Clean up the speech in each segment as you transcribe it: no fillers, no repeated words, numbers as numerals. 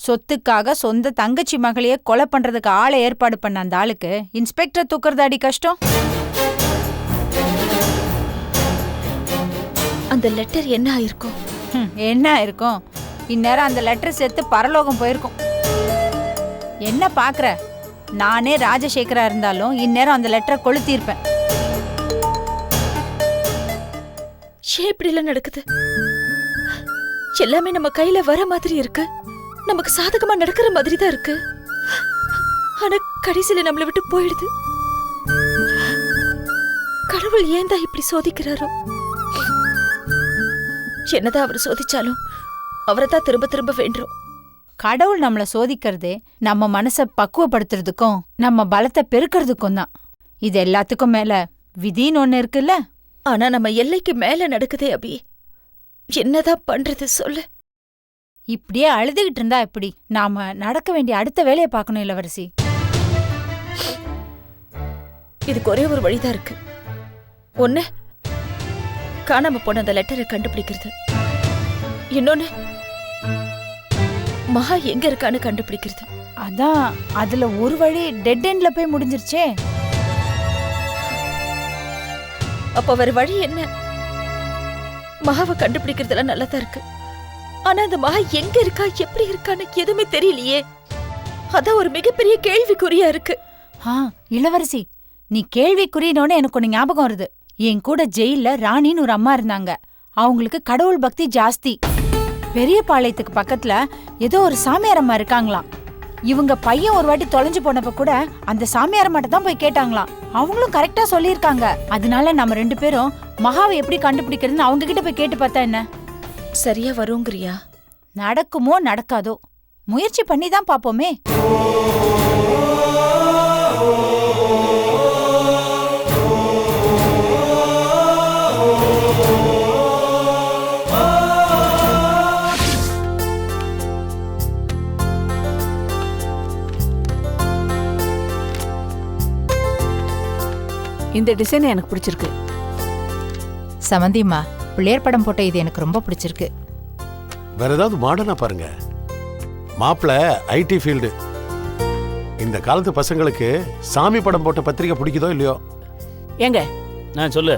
சொத்துக்காக சொந்த தங்கச்சி மகளையே கொலை பண்றதுக்கு ஆளை ஏற்பாடு பண்ண அந்த ஆளுக்கு இன்ஸ்பெக்டர் தூக்குறதாடி கஷ்டம். அந்த லெட்டர் என்ன ஆயிருக்கும்? என்ன ஆயிருக்கும்? இந்நேரம் அந்த லெட்டர் சேர்த்து பரலோகம் போயிருக்கும். என்ன பாக்குற? நானே ராஜசேகரா இருந்தாலும் இந்நேரம் அந்த லெட்டரை கொளுத்திருப்பேன். ஏன் இப்படி எல்லாம் நடக்குது? எல்லாமே நம்ம கையில வர மாதிரி இருக்கு, நமக்கு சாதகமா நடக்கிற மாதிரி தான் இருக்கு. ஆனா கடைசியில நம்மளை விட்டு போயிடுது. கடவுள் ஏன் தான் இப்படி சோதிக்கிறாரோ? என்னதான் அவர் சோதிச்சாலும் அவரை தான் திரும்ப திரும்ப வேண்டுறோம். கடவுள் நம்மள சோதிக்கிறதே நம்ம மனச பக்குவப்படுத்துறதுக்கும் நம்ம பலத்தை பெருக்கிறதுக்கும் தான். இது எல்லாத்துக்கும் மேல விதின்னு ஒண்ணு இருக்குல்ல. ஆனா நம்ம எல்லைக்கு மேல நடக்குதே அபி, என்னதான் பண்றது சொல்லு? இப்படியே அழுதுகிட்டு இருந்தா எப்படி? நாம நடக்க வேண்டிய அடுத்த வேலையை பார்க்கணும் இளவரசி. இதுக்கு ஒரே ஒரு வழிதான் இருக்கு. ஒண்ணு, காணாம போன அந்த லெட்டரை கண்டுபிடிக்கிறது. இன்னொன்னு, மகா எங்க இருக்கான்னு கண்டுபிடிக்கிறது. அதான் அதுல ஒரு வழி டெட் எண்ட்ல போய் முடிஞ்சிருச்சே. அப்ப வேற வழி என்ன? மகாவை கண்டுபிடிக்கிறதுலாம் நல்லதா இருக்கு. ஆனா அந்த மகா எங்க இருக்கா, எப்படி இருக்கான்னு எதுவுமே தெரியலையே. அதான் ஒரு மிகப்பெரிய கேள்விக்குறியா இருக்கு. இளவரசி, நீ கேள்விக்குறினோன்னு எனக்கு ஒண்ணு ஞாபகம் வருது. என் கூட ஜெயில ராணின்னு ஒரு அம்மா இருந்தாங்க. அவங்களுக்கு கடவுள் பக்தி ஜாஸ்தி. பெரிய பாளையத்துக்கு பக்கத்துல ஏதோ ஒரு சாமியார் அம்மா இருக்காங்களாம். இவங்க பையன் ஒரு வாட்டி தொலைஞ்சு போனப்ப கூட அந்த சாமியார் அம்மாட்ட தான் போய் கேட்டாங்களாம். அவங்களும் கரெக்டா சொல்லியிருக்காங்க. அதனால நம்ம 2 பேரும் மகாவை எப்படி கண்டுபிடிக்கிறதுன்னு அவங்க கிட்ட போய் கேட்டு பார்த்தா என்ன? சரியா வருங்கிறியா? நடக்குமோ நடக்காதோ, முயற்சி பண்ணி தான் பாப்போமே. இந்த டிசைன் எனக்கு பிடிச்சிருக்கு. சமந்திமா, பிள்ளையர் படம் போட்ட இது எனக்கு ரொம்ப பிடிச்சிருக்கு. வேற ஏதாவது மாடர்னா பாருங்க. மாப்பிள்ள ஐடி ஃபீல்டு. இந்த காலத்து பசங்களுக்கு சாமி படம் போட்ட பத்திரிக்கை பிடிக்குதோ இல்லையோ. ஏங்க நான் சொல்லு.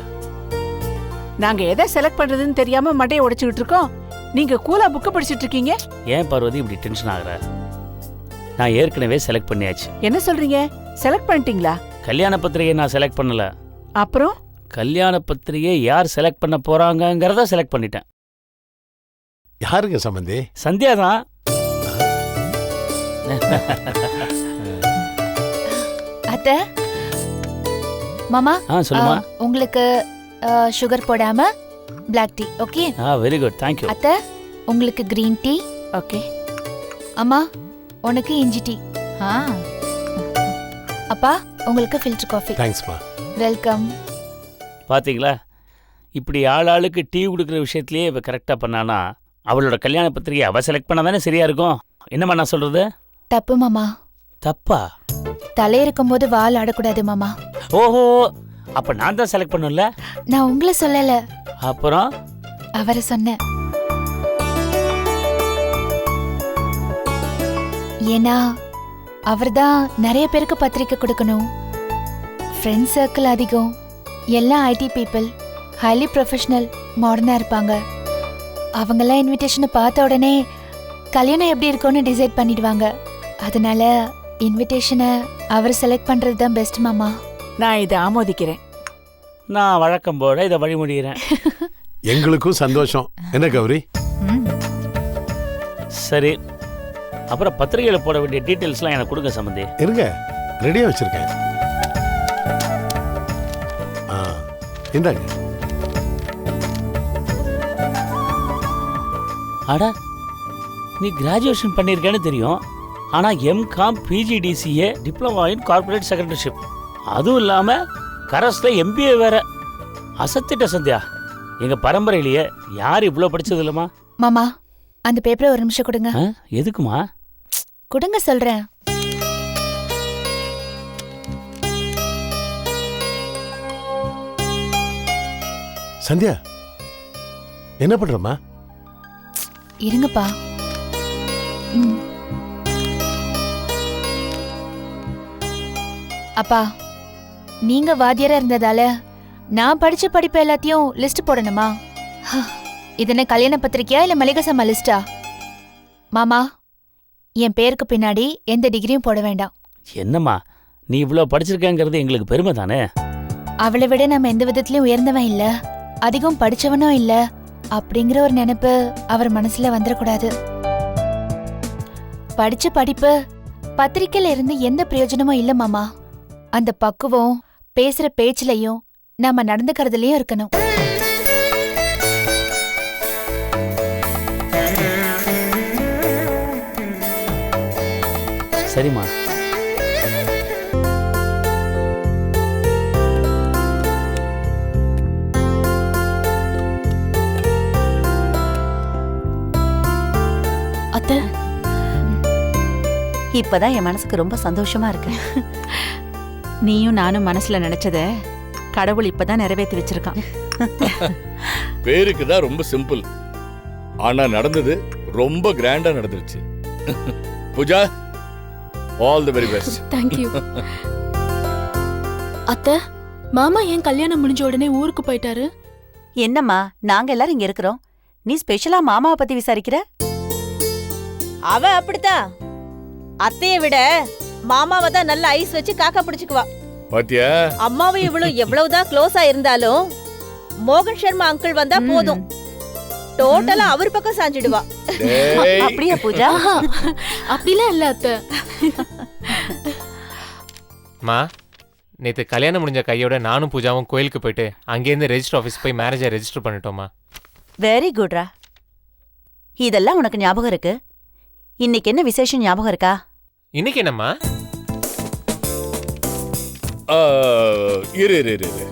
நாங்க எதை செலக்ட் பண்றதுன்னு தெரியாம மண்டையை உடைச்சுக்கிட்டு இருக்கோம். நீங்க கூலா புக்க படிச்சிட்டு இருக்கீங்க. ஏன் பார்வதி இப்படி டென்ஷன் ஆகுற? நான் ஏற்கனவே செலக்ட் பண்ணியாச்சு. என்ன சொல்றீங்க? செலக்ட் பண்ணிட்டீங்களா? கல்யாண பத்திரிகை நான் செலக்ட் பண்ணல. அப்புறம் கல்யாண பத்திரிகை யார் செலக்ட் பண்ண போறாங்கங்கறத செலக்ட் பண்ணிட்டேன். யாருங்க சம்பந்தி? சந்தியா தான். அத்த, மாமா, சொல்லுமா. உங்களுக்கு சுகர் போடாம black tea. Okay? Very good, thank you. அத்த, உங்களுக்கு கிரீன் டீ. ஓகே. அம்மா, உனக்கு இஞ்சி டீ. அப்பா, உங்களுக்கு ஃபில்டர் காஃபி. தேங்க்ஸ்மா. வெல்கம். பாத்தீங்களா, இப்படி ஆளாளுக்கு டீ கொடுக்குற விஷயத்திலேயே இவ கரெக்டா பண்ணானா அவளோட கல்யாண பத்திரிகை அவ செலக்ட் பண்ணாதானே சரியா இருக்கும். என்னம்மா நான் சொல்றது? தப்பு மாமா. தப்பா? தலை இருக்கும்போது வால் ஆடக்கூடாது மாமா. ஓஹோ, அப்ப நான் தான் செலக்ட் பண்ணல. நான் உங்களை சொல்லல. அப்புறம் அவரை சொன்னேன். ஏன்னா அவர்தான் நிறைய பேருக்கு பத்திரிக்கை கொடுக்கணும். ஃப்ரெண்ட் சர்க்கிள் அதிகம். எல்லாம் ஐடி பீப்புள், ஹைலி ப்ரொஃபஷனல், மாடர்னா இருப்பாங்க. அவங்கெல்லாம் இன்விடேஷனை பார்த்த உடனே கல்யாணம் எப்படி இருக்கும்னு டிசைட் பண்ணிடுவாங்க. அதனால இன்விடேஷனை அவர் செலக்ட் பண்றது தான் பெஸ்ட் மாமா. நான் இதை ஆமோதிக்கிறேன். நான் வழக்கம் போல இதை வழிமுடிகிறேன். எங்களுக்கும் சந்தோஷம். என்ன கௌரி? சரி, அப்புறம் பத்திரிகையில போட வேண்டிய டீட்டெயில்ஸ்லாம் எனக்கு கொடுங்க சம்பந்தி. இருங்க, ரெடியா வச்சிருக்கேன். இந்தாங்க. அடா, நீ கிராஜுவேஷன் பண்ணியிருக்கேன்னு தெரியும். ஆனால் MCom PGDCA diploma in corporate secretaryship, அதுவும் இல்லாமல் கரஸில் எம்பிஏ வேற. அசத்திட்ட சந்தியா, எங்கள் பரம்பரையிலேயே யார் இவ்வளோ படித்தது இல்லைம்மா. மாமா, அந்த பேப்பரை ஒரு நிமிஷம் கொடுங்க. எதுக்குமா? கொடுங்க சொல்றேன். சந்தியா, என்ன பண்றமா? இருங்கப்பா. அப்பா நீங்க வாத்தியாரா இருந்ததால நான் படிச்ச படிப்பு எல்லாத்தையும் லிஸ்ட் போடணுமா? இது என்ன கல்யாண பத்திரிக்கையா இல்ல மளிகை சாமான் லிஸ்டா? மாமா, என் பேருக்கு பின்னாடி எந்த டிகிரியும் போட வேண்டாம். என்னம்மா நீ இவ்வளோ படிச்சிருக்கேங்கிறது எங்களுக்கு பெருமை தானே. அவளை விட நம்ம எந்த விதத்திலயும் உயர்ந்தவன் இல்ல, அதிகம் படிச்சவனும் இல்ல அப்படிங்கிற ஒரு நினைப்பு அவர் மனசுல வந்துடக்கூடாது. படிச்ச படிப்பு பத்திரிக்கையில இருந்து எந்த பிரயோஜனமும் இல்ல மாமா. அந்த பக்குவம் பேசுற பேச்சுலயும் நாம நடந்துக்கிறதுலயும் இருக்கணும். சரிம்மா. அத்தை, இப்பதான் என் மனசுக்கு ரொம்ப சந்தோஷமா இருக்கு. நீயும் நானும் மனசுல நினைச்சத கடவுள் இப்பதான் நிறைவேற்றி வச்சிருக்கான். பேருக்கு தான் ரொம்ப சிம்பிள், ஆனா நடந்தது ரொம்ப கிராண்டா நடந்துருச்சு. Pooja, all the very best. Thank you. அத்தை, மாமா ஏன் கல்யாணம் முடிஞ்ச உடனே ஊருக்கு போயிட்டாரு? என்னம்மா, நாங்க எல்லாரும் இங்க இருக்கிறோம், நீ ஸ்பெஷலா மாமாவை பத்தி விசாரிக்கிற? அவ அப்படித்தான். அத்தைய விட மாமாவை தான் நல்ல ஐஸ் வச்சு காக்கா பிடிச்சுக்குவா. பாத்தியா, அம்மாவும் இவளும் எவ்வளவுதான் க்ளோஸா இருந்தாலும் மோகன் சர்மா அங்கிள் வந்தா போதும், டோட்டலா அவர் பக்கம் சாஞ்சிடுவா. டேய், அப்படியா பூஜா? அப்படிலாம் இல்ல அத்தை. மா, நேற்று கல்யாணம் முடிஞ்ச கையோட நானும் பூஜாவும் கோயிலுக்கு போயிட்டு அங்கேருந்து ரெஜிஸ்டர் ஆஃபீஸ் போய் மேரேஜை ரெஜிஸ்டர் பண்ணிட்டோமா. வெரி குட்ரா. இதெல்லாம் உனக்கு ஞாபகம் இருக்கு. இன்னைக்கு என்ன விசேஷம் ஞாபகம் இருக்கா? இன்னைக்கு என்னம்மா? இரு இரு இரு இரு.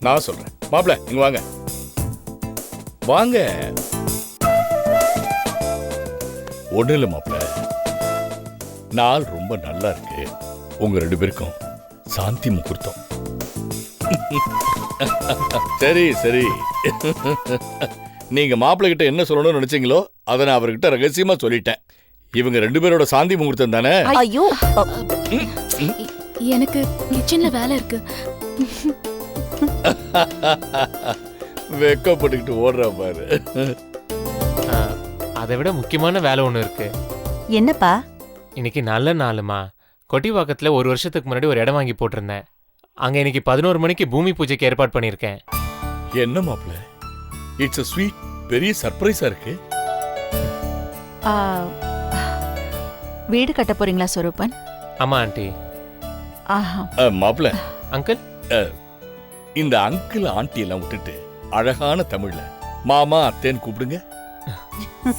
நான் சொல்றேன். மாப்பிள்ள இங்க வாங்க வாங்க. ஒண்ணு இல்ல மாப்பிள்ள, நாள் ரொம்ப நல்லா இருக்கு. உங்க ரெண்டு பேருக்கும் சாந்தி முகூர்த்தம். சரி சரி, நீங்க மாப்பிள்ளை கிட்ட என்ன சொல்லணும்னு நினைச்சீங்களோ அதை நான் அவர்கிட்ட ரகசியமா சொல்லிட்டேன். இவங்க ரெண்டு பேரோட சாந்தி முகூர்த்தம் தானே? ஐயோ, எனக்கு கிச்சன்ல வேலை இருக்கு. வெக்கப்பட்டுக்கிட்டு ஓடுறா பாரு. அதை விட முக்கியமான வேலை ஒன்று இருக்கு. என்னப்பா? இன்னைக்கு நல்ல நாளுமா. கொட்டிவாக்கத்தில் ஒரு வருஷத்துக்கு முன்னாடி ஒரு இடம் வாங்கி போட்டிருந்தேன். அங்கே இன்னைக்கு 11 மணிக்கு பூமி பூஜைக்கு ஏற்பாடு பண்ணியிருக்கேன். என்ன மாப்பிள்ள, இட்ஸ் a sweet, பெரிய சர்ப்ரைஸா இருக்கு. வீடு கட்ட போறீங்களா சொரூபன்? ஆமா ஆண்டி. மாப்பிள்ள, அங்கிள், இந்த அங்கிள் ஆண்டி எல்லாம் விட்டுட்டு அழகான தமிழ்ல மாமா அத்தேன்னு கூப்பிடுங்க.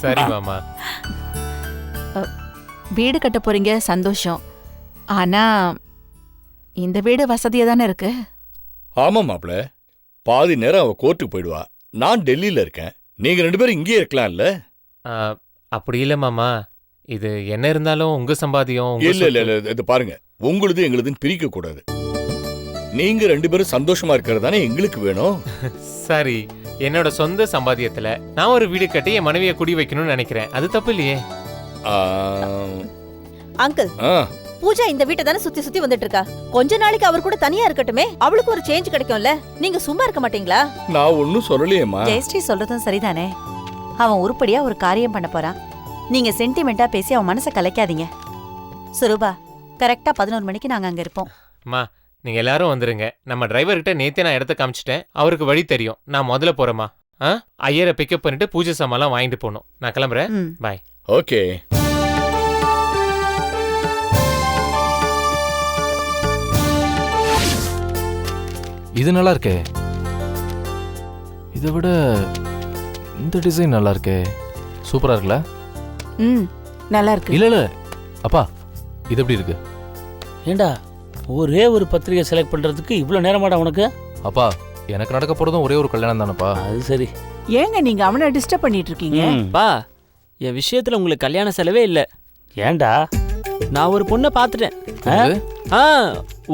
சரி மாமா. வீடு கட்ட போறீங்க, சந்தோஷம். ஆனா இந்த வீடு வசதியா தானே இருக்கு. ஆமா மாப்பிள்ள, பாதி நேரம் அவ கோர்ட்டுக்கு போயிடுவா, நான் டெல்லியில இருக்கேன். நீங்க ரெண்டு பேரும் இங்கேயே இருக்கலாம்ல? அப்படி இல்லை மாமா, இது என்ன இருந்தாலும் உங்க சம்பாதியம். இல்ல இல்ல இல்ல, இது பாருங்க, உங்களுது எங்களுதுன்னு பிரிக்க கூடாது. நீங்க ரெண்டு பேரும் சந்தோஷமா இருக்கிறது தானே எங்களுக்கு வேணும். சரி, என்னோட சொந்த சம்பாத்தியத்துல நான் ஒரு வீடு கட்டி என் மனைவியை குடி வைக்கணும்னு நினைக்கிறேன். அது தப்பு இல்லையே. அங்கிள், பூஜா இந்த வீட்டை தானே சுத்தி சுத்தி வந்துட்டு இருக்கா. கொஞ்ச நாளைக்கு அவர் கூட தனியா இருக்கட்டுமே, அவளுக்கு ஒரு சேஞ்ச் கிடைக்கும்ல. நீங்க சும்மா இருக்க மாட்டீங்களா? நான் ஒன்னும் சொல்லலையேம்மா. ஜெயஸ்ரீ சொல்றதும் சரிதானே. அவன் உருப்படியா ஒரு காரியம் பண்ண போறான். நீங்க சென்டிமெண்டா பேசி அவன் மனசை கலைக்காதீங்க. சுரூபா, கரெக்டா 11 மணிக்கு நாங்க அங்க இருப்போம். அம்மா, நீங்க எல்லாரும் வந்துருங்க. நம்ம டிரைவர்கிட்ட நேத்தே நான் இடத்த காமிச்சிட்டேன், அவருக்கு வழி தெரியும். நான் முதல்ல போறேம்மா. ஐயரை பிக்கப் பண்ணிட்டு பூஜை சாமான்லாம் வாங்கிட்டு போகணும். நான் கிளம்புறேன். பாய். ஓகே. இது நல்லா இருக்கே. இதை விட இந்த டிசைன் நல்லா இருக்கே. சூப்பரா இருக்குல்ல? நல்லா இருக்கு. இல்ல இல்ல அப்பா, இது எப்படி இருக்கு? ஏண்டா ஒரே ஒரு பத்திரிகை செலக்ட் பண்றதுக்கு இவ்வளவு நேரமாடா உனக்கு? அப்பா, எனக்கு நடக்க போறதும் ஒரே ஒரு கல்யாணம் தானப்பா. அது சரி. ஏங்க நீங்க அவனை டிஸ்டர்ப் பண்ணிட்டு இருக்கீங்க? பா, என் விஷயத்துல உங்களுக்கு கல்யாண செலவே இல்ல. ஏண்டா? நான் ஒரு பொண்ணை பாத்துட்டேன்.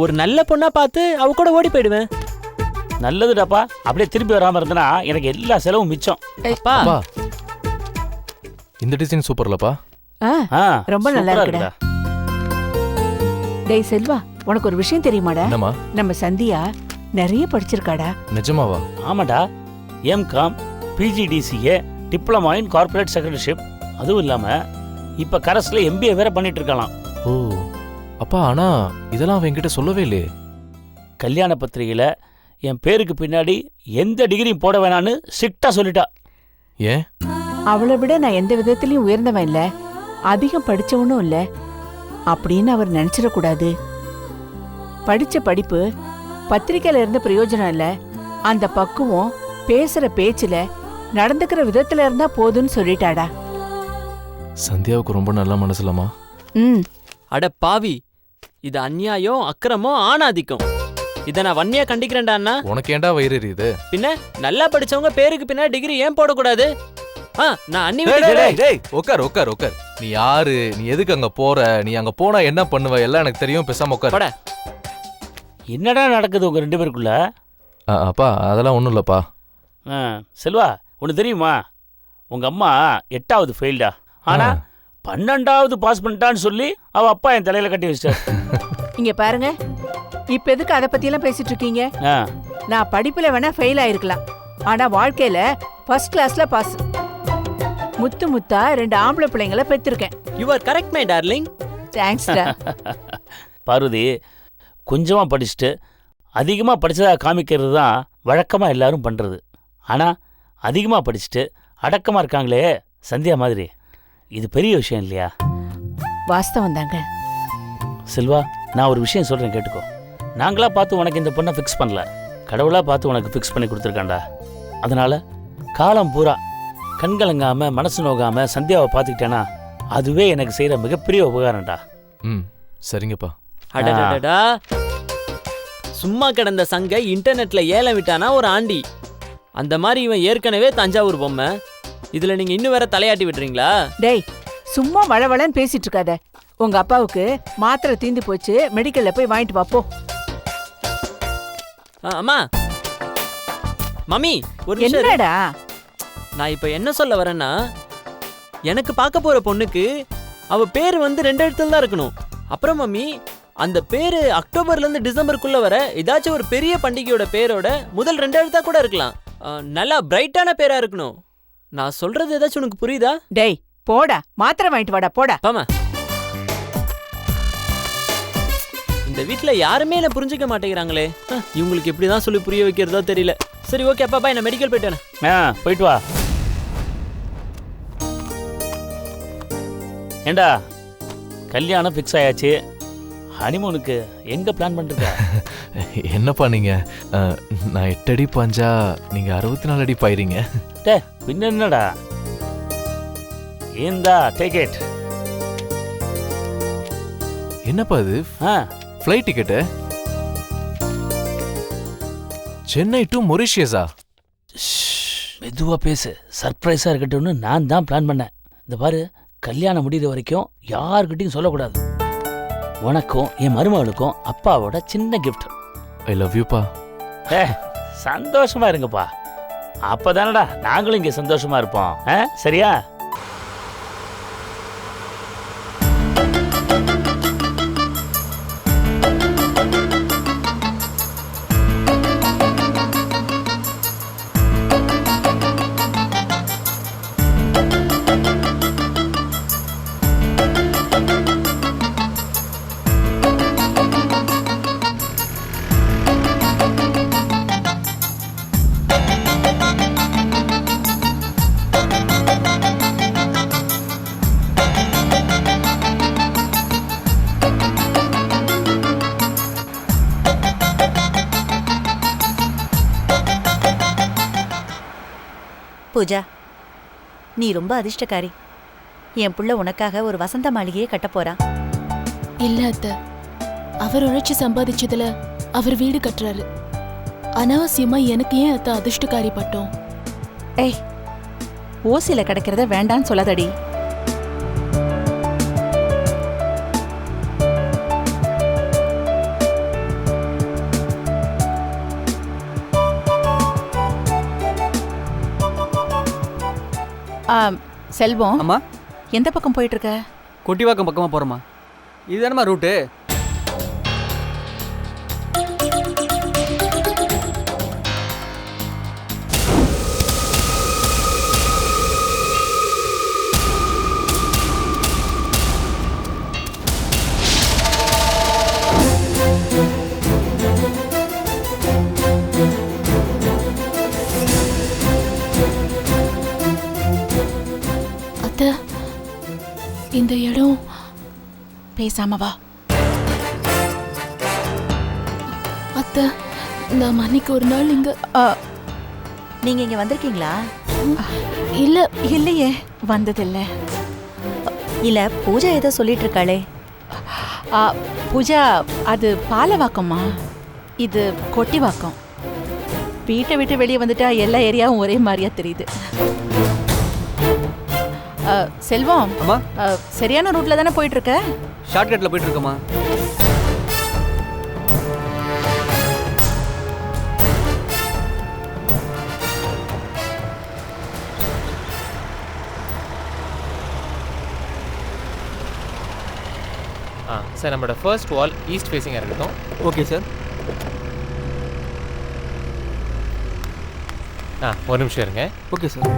ஒரு நல்ல பொண்ணா பார்த்து அவ கூட ஓடி போயிடுவேன். நல்லதுடாப்பா. அப்படியே திரும்பி வராம இருந்தனா எனக்கு எல்லா செலவும் மிச்சம். பா, இந்த டிசைன் சூப்பர்லப்பா. ரொம்ப நல்லா இருக்குடா. டேய் செல்வா, உனக்கு ஒரு விஷயம் தெரியுமாடா? என்னம்மா? நம்ம சந்தியா நிறைய படிச்சிருக்காடா. நிஜமாவா? ஆமாடா, MCom PGDCA diploma in corporate secretaryship, அதுவும் இல்லாம இப்ப கரஸ்ல எம்பிஏ வேற பண்ணிட்டு இருக்கலாம். ஓ அப்பா, ஆனா இதெல்லாம் அவன் என்கிட்ட சொல்லவே இல்லையே. கல்யாண பத்திரிகையில என் பேருக்கு பின்னாடி எந்த டிகிரியும் போட வேணான்னு ஸ்ட்ரிக்டா சொல்லிட்டா. ஏன்? அவளை விட நான் எந்த விதத்திலயும் உயர்ந்தவன் இல்ல, அதிகம் படிச்சவனும் இல்ல அப்படின்னு அவர் நினைச்சிடக்கூடாது. படிச்ச படிப்பு பத்திரிக்கையில இருந்த பிரயோஜனம் இல்ல, அந்த பக்குவம் பேசுற பேச்சுல நடந்துக்கிற விதத்துல இருந்தா போதும்னு சொல்லிட்டாடா. சந்தியாவுக்கு ரொம்ப நல்ல மனசுலமா. அட பாவி, இது அநியாயம், அக்கிரமம், ஆணாதிக்கம். இதை நான் வன்னியா கண்டிக்கிறேன்டா அண்ணா. உனக்கு ஏன்டா வயிறு எரியுது? பின்ன நல்லா படிச்சவங்க பேருக்கு பின்னாடி டிகிரி ஏன் போடக்கூடாது? நான் அண்ணி உட்கார் உட்கார் உட்கார். நீ யாரு? நீ எதுக்கு அங்க போற? நீ அங்க போனா என்ன பண்ணுவ? எல்லாம் எனக்கு தெரியும். பேசாம உட்கார். என்னடா நடக்குது உங்க 2 பேருக்குள்ள? அப்பா அதெல்லாம் ஒண்ணும் இல்லப்பா. செல்வா, ஒன்று தெரியுமா? உங்க அம்மா 8வது ஃபெயில்டா, ஆனா 12வது பாஸ் பண்ணிட்டான்னு சொல்லி அவ அப்பா என் தலையில கட்டி வச்சிட்டார். இங்க பாருங்க, இப்ப எதுக்கு அதை பத்தி எல்லாம் பேசிட்டு இருக்கீங்க? நான் படிப்புல வேணா ஃபெயில் ஆயிருக்கலாம், ஆனா வாழ்க்கையில ஃபர்ஸ்ட் கிளாஸ்ல பாஸ். முத்து முத்தா 2 ஆம்பளை பிள்ளைங்களை பெற்றிருக்கேன். You are correct my darling. Thanks. Parvathi, கொஞ்சமா படிச்சுட்டு அதிகமா படிச்சதா காமிக்கிறது தான் வழக்கமா எல்லாரும் பண்றது. ஆனா அதிகமா படிச்சுட்டு அடக்கமா இருக்காங்களே சந்தியா மாதிரி, இது பெரிய விஷயம் இல்லையா? வாஸ்தவம் தாங்க. செல்வா, நான் ஒரு விஷயம் சொல்றேன், கேட்டுக்கோ. நாங்களா பார்த்து உனக்கு இந்த பொண்ணை ஃபிக்ஸ் பண்ணல, கடவுளா பார்த்து உனக்கு ஃபிக்ஸ் பண்ணி கொடுத்துருக்காண்டா. அதனால காலம் பூரா கண்கலங்காம மனசு நோகாம சந்தியாவை பார்த்துக்கிட்டேன்னா அதுவே எனக்கு செய்யற மிகப்பெரிய உபகாரம்டா. சரிங்கப்பா. அடடடா, சும்மா கிடந்த சங்க இன்டர்நெட்ல ஏலம் விட்டானா ஒரு ஆண்டி. அந்த மாதிரி இவன் ஏற்கனவே தஞ்சாவூர் பொம்மை, இதுல நீங்க இன்னும் வேற தலையாட்டி விட்டுறீங்களா? டேய், சும்மா வளவளன்னு பேசிட்டு இருக்காத. உங்க அப்பாவுக்கு மாத்திரை தீந்து போச்சு, மெடிக்கல்ல போய் வாங்கிட்டு வாப்போ. அம்மா, மம்மி ஒரு என்னடா? நான் இப்ப என்ன சொல்ல வரேன்னா, எனக்கு பார்க்க போற பொண்ணுக்கு அவ பேரு வந்து 2 எழுத்துல தான் இருக்கணும். அப்புறம் மம்மி, அந்த பேரு அக்டோபர்ல இருந்து டிசம்பருக்குள்ள வர ஏதாச்சும் ஒரு பெரிய பண்டிகையோட பேரோட முதல் 2 எழுத்தா கூட இருக்கலாம். நல்லா பிரைட்டான பேரா இருக்கணும். நான் சொல்றது ஏதாச்சும் உனக்கு புரியுதா? டேய் போடா, மாத்திரை வாங்கிட்டு வாடா, போடா. ஆமா, இந்த வீட்ல யாருமே என்ன புரிஞ்சுக்க மாட்டேங்கிறாங்களே. இவங்களுக்கு எப்படிதான் சொல்லி புரிய வைக்கிறதோ தெரியல. சரி ஓகே அப்பா, பாய், நான் மெடிக்கல் போயிட்டேன். போயிட்டு வா. ஏண்டா, கல்யாணம் ஃபிக்ஸ் ஆயாச்சு, ஹனிமூனுக்கு எங்க பிளான் பண்றீங்க? என்னப்பா நீங்க, நான் 8 அடி பாஞ்சா நீங்க 64 அடி பாயிரீங்க. பின்ன என்னடா? ஏந்தா டேக் இட். என்னப்பா இது? ஃப்ளைட் டிக்கெட்டு சென்னை டு மொரிஷியஸா? மெதுவா பேசு, சர்ப்ரைஸா இருக்கட்டும்னு நான் தான் பிளான் பண்ணேன். இந்த பாரு, கல்யாணம் முடிகிற வரைக்கும் யாருக்கிட்டையும் சொல்லக்கூடாது. உனக்கும் என் மருமகளுக்கும் அப்பாவோட சின்ன கிஃப்ட். I love யூப்பா. சந்தோஷமா இருங்கப்பா, அப்பதானடா நாங்களும் இங்க சந்தோஷமா இருப்போம். சரியா? பூஜா, நீ ரொம்ப அதிர்ஷ்டக்காரி. என் புள்ள உனக்காக ஒரு வசந்த மாளிகையை கட்ட போறான். இல்ல அத்தை, அவர் உழைச்சு சம்பாதிச்சதுல அவர் வீடு கட்டுறாரு. அனாவசியமா எனக்கு ஏன் அத்தை அதிர்ஷ்டக்காரி பட்டோம்? ஏய், ஓசில கிடைக்கிறத வேண்டான்னு சொல்லாதடி. செல்வம், அம்மா, எந்த பக்கம் போயிட்டு இருக்க? கொட்டிவாக்கம் பக்கமா போறோமா? இதுதானம்மா ரூட்டு. இந்த இடம் பேசாம வா. அத்தை, நான் அன்னைக்கு ஒரு நாள் இங்க நீங்க இங்க வந்திருக்கீங்களா? இல்ல இல்லையே, வந்ததில்ல. இல்ல பூஜா ஏதோ சொல்லிட்டு இருக்காளே. பூஜா, அது பாலவாக்கம்மா, இது கொட்டிவாக்கம். வீட்டை விட்டு வெளியே வந்துட்டா எல்லா ஏரியாவும் ஒரே மாதிரியா தெரியுது. செல்வம், சரியான ரூட்ல தானே போயிட்டு இருக்க? ஷார்ட்கட்ல போயிட்டு இருக்கோமா? சார், நம்மளோட ஃபர்ஸ்ட் வால் ஈஸ்ட் ஃபேஸிங்காக இருக்கட்டும். Okay sir. ஒரு நிமிஷம் இருங்க. Okay sir.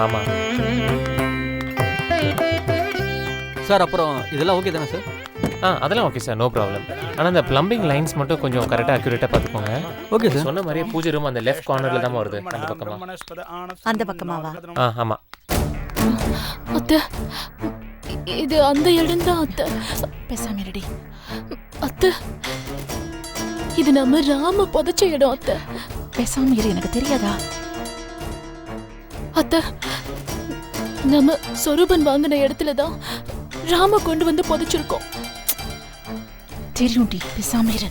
ஆமாம் சார், அப்புறம் இதெல்லாம் ஓகே தானே சார்? அதெல்லாம் ஓகே சார், நோ ப்ராப்ளம். ஆனால் அந்த ப்ளம்பிங் லைன்ஸ் மட்டும் கொஞ்சம் கரெக்டாக அக்யூரேட்டாக பார்த்துக்கோங்க. Okay sir. சொன்ன மாதிரியே பூஜை ரூம் அந்த லெஃப்ட் கார்னரில் தான் வருது. அந்த பக்கமா? அந்த பக்கமாவா? ஆமாம். அத்தை, இது அந்த இடம் தான் அத்தை. பேசாம ரெடி. அத்தை, இது நம்ம ராம புதைச்ச இடம் அத்தை. பேசாம இரு, எனக்கு தெரியாதா? அத்தை, நம்ம சொரூபன் வாங்கின இடத்துல தான் ராம கொண்டு வந்து புதைச்சிருக்கோம். தெரியும்டி, பேசாம இரு.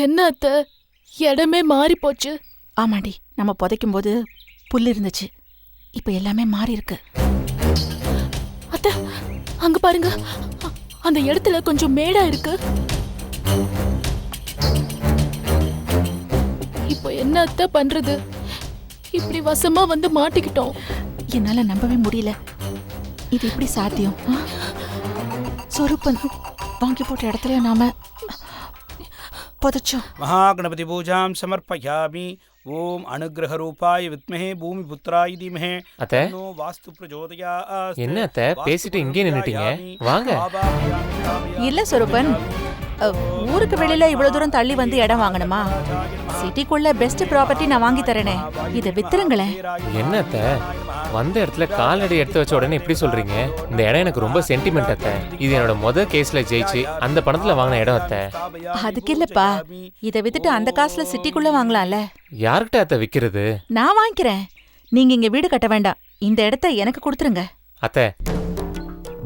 என்ன அத்தை, இடமே மாறி போச்சு. ஆமாடி, நம்ம புதைக்கும் போது புல் இருந்துச்சு, இப்ப எல்லாமே மாறி இருக்கு. அத்தை, அங்க பாருங்க, அந்த இடத்துல கொஞ்சம் மேடா இருக்கு. இப்போ என்ன அத்தை பண்றது? இப்படி வசமா வந்து மாட்டிக்கிட்டோம். என்னால நம்பவே முடியல, இது எப்படி சாத்தியம்? சொரூபன் வாங்கி போட்ட இடத்துல நாம புதைச்சோம். மகாகணபதி பூஜாம் சமர்ப்பயாமி. ஓம் அனுகிரக ரூபாய வித்மஹே பூமி புத்ராய தீமஹே தன்னோ வாஸ்து பிரச்சோதயாத். என்ன அத்தை, பேசிட்டு இங்கே நின்னுட்டீங்க, வாங்க. இல்ல சொரூபன், ஊருக்கு வெளியில இவ்வளவு தூரம் தள்ளி வந்து இடம் வாங்கணுமா? சிட்டிக்குள்ள பெஸ்ட் ப்ராப்பர்ட்டி நான் வாங்கி தரேனே, இதை வித்துருங்களேன். என்ன அத்தை, வந்த இடத்துல காலடி எடுத்து வச்ச உடனே இப்படி சொல்றீங்க? இந்த இடம் எனக்கு ரொம்ப சென்டிமெண்ட் அத்தை. இது என்னோட முதல் கேஸ்ல ஜெயிச்சு அந்த பணத்துல வாங்கின இடம் அத்தை. அதுக்கு இல்லப்பா, இதை வித்துட்டு அந்த காசுல சிட்டிக்குள்ள வாங்கலாம்ல. யார்கிட்ட அத்தை விக்கிறது? நான் வாங்கிக்கிறேன், நீங்க இங்க வீடு கட்ட வேண்டாம், இந்த இடத்த எனக்கு கொடுத்துருங்க. அத்தை,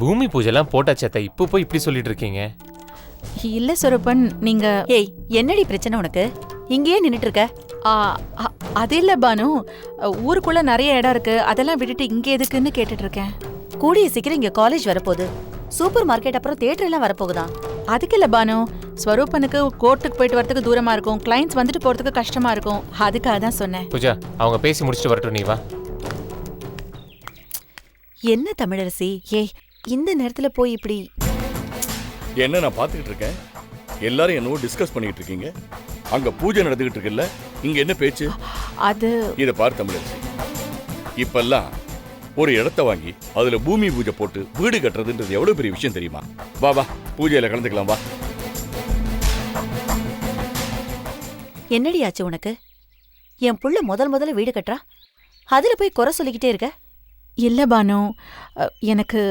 பூமி பூஜைலாம் போட்டாச்சு அத்தை, இப்போ போய் இப்படி சொல்லிட்டு இருக்கீங்க? இல்ல சொரூபன், நீங்க ஏய், என்னடி பிரச்சனை உனக்கு? இங்கேயே நின்னுட்டு இருக்க? அது இல்ல பானு, ஊருக்குள்ள நிறைய இடம் இருக்கு, அதெல்லாம் விட்டுட்டு இங்க எதுக்குன்னு கேட்டுட்டு இருக்கேன். கூடிய சீக்கிரம் இங்க காலேஜ் வரப்போகுது, சூப்பர் மார்க்கெட், அப்புறம் தியேட்டர் எல்லாம் வரப்போகுதா? அதுக்கு இல்ல பானு, ஸ்வரூபனுக்கு கோர்ட்டுக்கு போயிட்டு வரதுக்கு தூரமா இருக்கும், கிளைண்ட்ஸ் வந்துட்டு போறதுக்கு கஷ்டமா இருக்கும், அதுக்காக தான் சொன்னேன். பூஜா, அவங்க பேசி முடிச்சுட்டு வரட்டும், நீ வா. என்ன தமிழரசி, ஏய் இந்த நேரத்துல போய் இப்படி என்ன நான் பார்த்துக்கிட்டு இருக்கேன், எல்லாரும் என்னவோ டிஸ்கஸ் பண்ணிட்டு இருக்கீங்க. அங்க பூஜை நடந்துகிட்டு இருக்குல்ல, இங்க என்ன பேச்சு? அது இத பார் தமிழரசி, இப்பெல்லாம் ஒரு இடத்த வாங்கி அதுல பூமி பூஜை போட்டு வீடு கட்டுறதுன்றது எவ்வளவு பெரிய விஷயம் தெரியுமா? வா வா, பூஜையில கலந்துக்கலாம் வா. என்னடி ஆச்சு உனக்கு? என் புள்ள முதல்ல வீடு கட்டுறா, அதுல போய் குறை சொல்லிக்கிட்டே இருக்க? இல்ல பானு, எனக்கு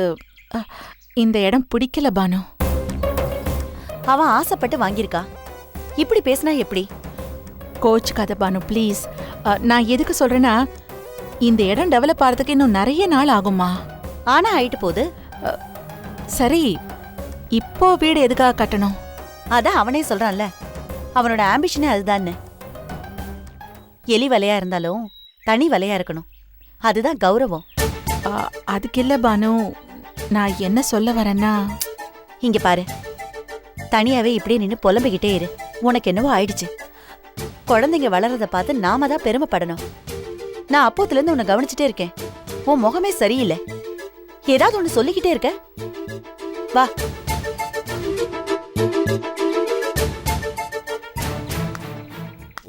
இந்த இடம் பிடிக்கல பானு. அவன் ஆசைப்பட்டு வாங்கியிருக்கா, இப்படி பேசினா எப்படி? கோச்சுக்காத பானு ப்ளீஸ். நான் எதுக்கு சொல்றேன்னா, இந்த இடம் டெவலப் ஆகிறதுக்கு இன்னும் நிறைய நாள் ஆகுமா? ஆனா ஆயிட்டு போகுது. சரி, இப்போ வீடு எதுக்காக கட்டணும்? அதான் அவனே சொல்றான்ல, அவனோட ஆம்பிஷனே அதுதான்னு. எலி வலையா இருந்தாலும் தனி வலையா இருக்கணும், அதுதான் கௌரவம். அதுக்கு இல்ல பானு, நான் என்ன சொல்ல வரேன்னா, இங்க பாரு, தனியாவே இப்படியே நின்று புலம்பிக்கிட்டே இரு. உனக்கு என்னவோ ஆயிடுச்சு. குழந்தைங்க வளர்றத பார்த்து நாம தான் பெருமைப்படணும். நான் அப்போத்துல இருந்து உன்னை கவனிச்சுட்டே இருக்கேன், உன் முகமே சரியில்லை, ஏதாவது ஒண்ணு சொல்லிக்கிட்டே இருக்க. வா.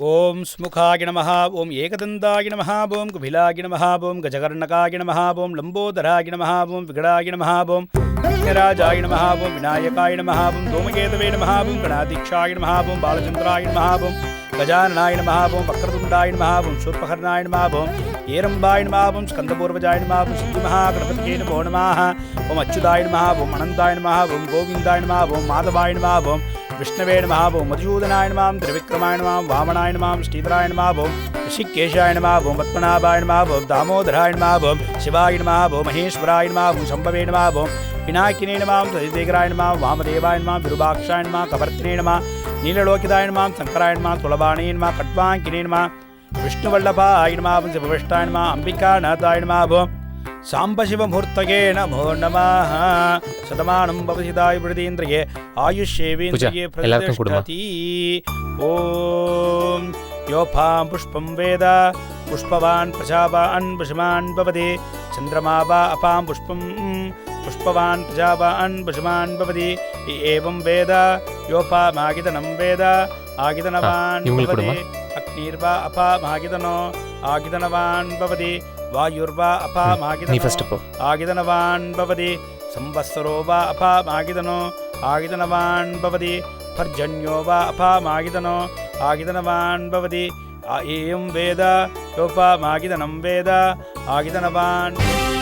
ஓம் ஸ்முகாய நமஹ, ஓம் ஏகதந்தாய நமஹ, ஓம் குபிலாய நமஹ, ஓம் கஜகர்ணகாய நமஹ, ஓம் லம்போதராய நமஹ, ஓம் விகடாய நமஹ, ஓம் விக்னராஜாய நமஹ, ஓம் விநாயகாய நமஹ, ஓம் தோமகேதவே நமஹ, ஓம் கணாதீக்ஷாய நமஹ, ஓம் பாலச்சந்திராய நமஹ, ஓம் गजाननाय नमः ओम वक्रतुंडाय नमः ओम शूर्पकर्णाय नमः ओम ஏரம்பாய் नमः ओम स्कंदपूर्वजाय नमः ओम सिद्धिमहागणपतये नमो नमः ओम अच्युताय नमः ओम अनंताय नमः ओम गोविंदाय नमः ओम माधवाय नमः ओम विष्णवे नमः ओम मधुसूदनाय नमः ओम त्रिविक्रमाय नमः ओम वामनाय नमः ओम श्रीधराय नमः ओम ऋषिकेशाय नमः ओम पद्मनाभाय नमः ओम दामोदराय नमः ओम शिवाय नमः ओम महेश्वराय नमः ओम शंभवे नमः ओम पिनाकिने नमः ओम सदिदेगराय नमः ओम वामदेवाय नमः विरूपाक्षाय नमः कवर्तिने नमः नीललोकिताय नमः शंकराय नमः तुलबाणे नमः खट्वांकिने नमः विष्णुवल्लभाय नमः ओम शिवविष्टाय नमः अंबिकानाथाय नमः ओम साम्बशिवमूर्तये नमो नमः शतमानं भवसिदाय वृदीन्द्रिये आयुष्येवेन्द्रिये प्रतिष्ठति ॐ योपां पुष्पं वेद पुष्पवान् प्रजावान् वशमान् भवति चन्द्रमा वा अपां पुष्पं पुष्पवान् प्रजावान् वशमान् भवति एवं वेद योपामागितनं वेद आगितनवान् भवति अग्निर्वा अपामागितनो आगितनवान् भवति वायुर्वा अपामागितनो आगितनवान् भवति संवत्सरो वा अपामागितनो आगितनवान् भवति पर्जन्यो वा अपामागितनो आगितनवान् भवति एवं वेद योपामागितनं वेद आगितनवान्